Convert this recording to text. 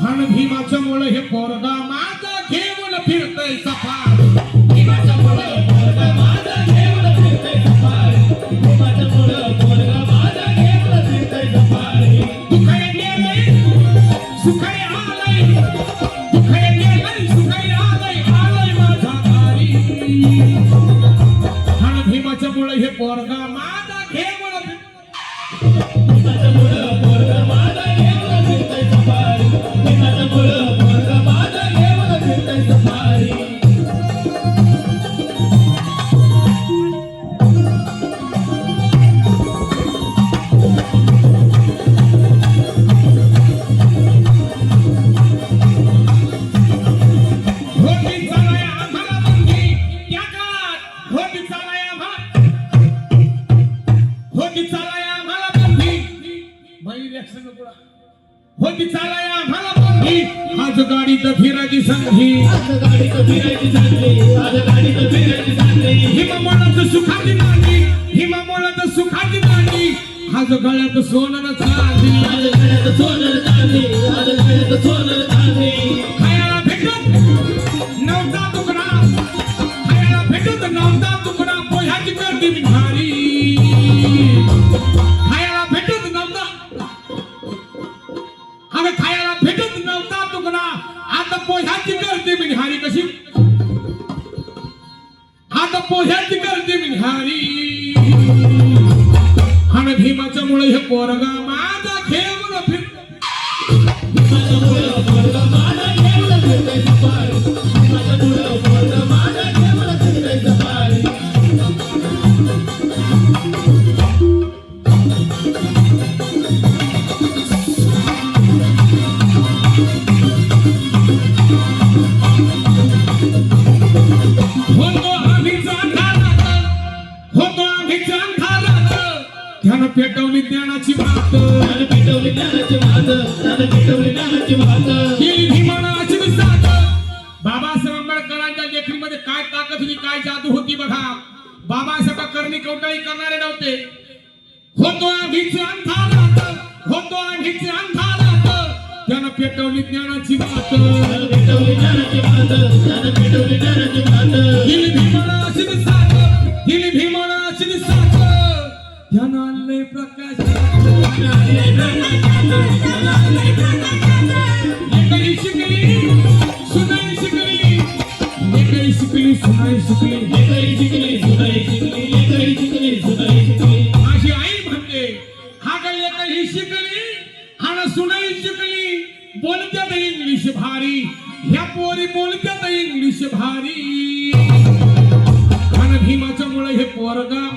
हण भीमाचं मुळ हे पोरगा माझा घेऊन फिरतय सफार भीमाचं मुळ पोरगा माझा घेऊन फिरतय सफार भीमाचं मुळ पोरगा माझा घेऊन फिरतय सफार दुखाय गेलंय सुखाय आलंय दुखाय गेलंय सुखाय आलंय आलंय माझा दारी हण भीमाचं मुळ हे पोरगा माझा घेऊन भीमाचं मुळ पोरगा माझा घेऊन फिरतय सफार भीमाचं मुळ पोरगा माझा घेऊन फिरतय सफारी होती चालाय आम्हाला बंदी त्या काळात होती चालाय आम्हाला बंदी बाई रिॲक्शन नको होती चालाय आम्हाला बंदी आज गाडीत फिरायची संधी आज गाडीत फिरायची संधी हिमामोलात सुखाची नांदी हिमामोलात सुखाची नांदी आज गळ्यात सोनं चांदी आज गळ्यात सोनं चांदी आज गळ्यात सोनं चांदी खायला भेटत नवता तुकडा खायला भेटत नवता तुकडा पोह्याची गर्दी भारी खायला भेटत नवता अगं खायला भेटत नव्हता तुकडा आता पोह्याची गर्दी बिनहारी कशी आता पोह्याची गर्दी बिनहारी हण भीमाचं मुळे हे पोरगा माझा घेऊन भीमाचं मुळे पोरगा माझा घेऊन फिरतय सफारी भीमाचं मुळे पोरगा माझा घेऊन फिरतय सफारी ध्यान पेटवली ज्ञानाची भात ध्यान पेटवली ज्ञानाची भात ध्यान पेटवली ज्ञानाची भात केली भीमानाची विसात बाबासाहेब आंबेडकरांच्या लेखणीमध्ये काय ताकद होती काय जादू होती बघा बाबासाहेब करणी कवटाळी करणारे नव्हते होतो आम्हीच अंधारात होतो आम्हीच अंधारात ध्यान पेटवली ज्ञानाची भात ध्यान पेटवली ज्ञानाची भात ध्यान पेटवली ज्ञानाची भात केली भीमानाची विसात केली भीमानाची विसात ध्यानालय प्रकाश एकही शिकली सुनाई शिकली एकही शिकली सुनाई शिकली एकही शिकली सुनाई शिकली एकही शिकली सुनाई शिकली माझी आई म्हणते हा गल एकही शिकली हा सुनाई शिकली बोलत्यात इंग्लिश भारी ह्या पोरी बोलत्यात इंग्लिश भारी हण भीमाचं मुळे हे पोरगा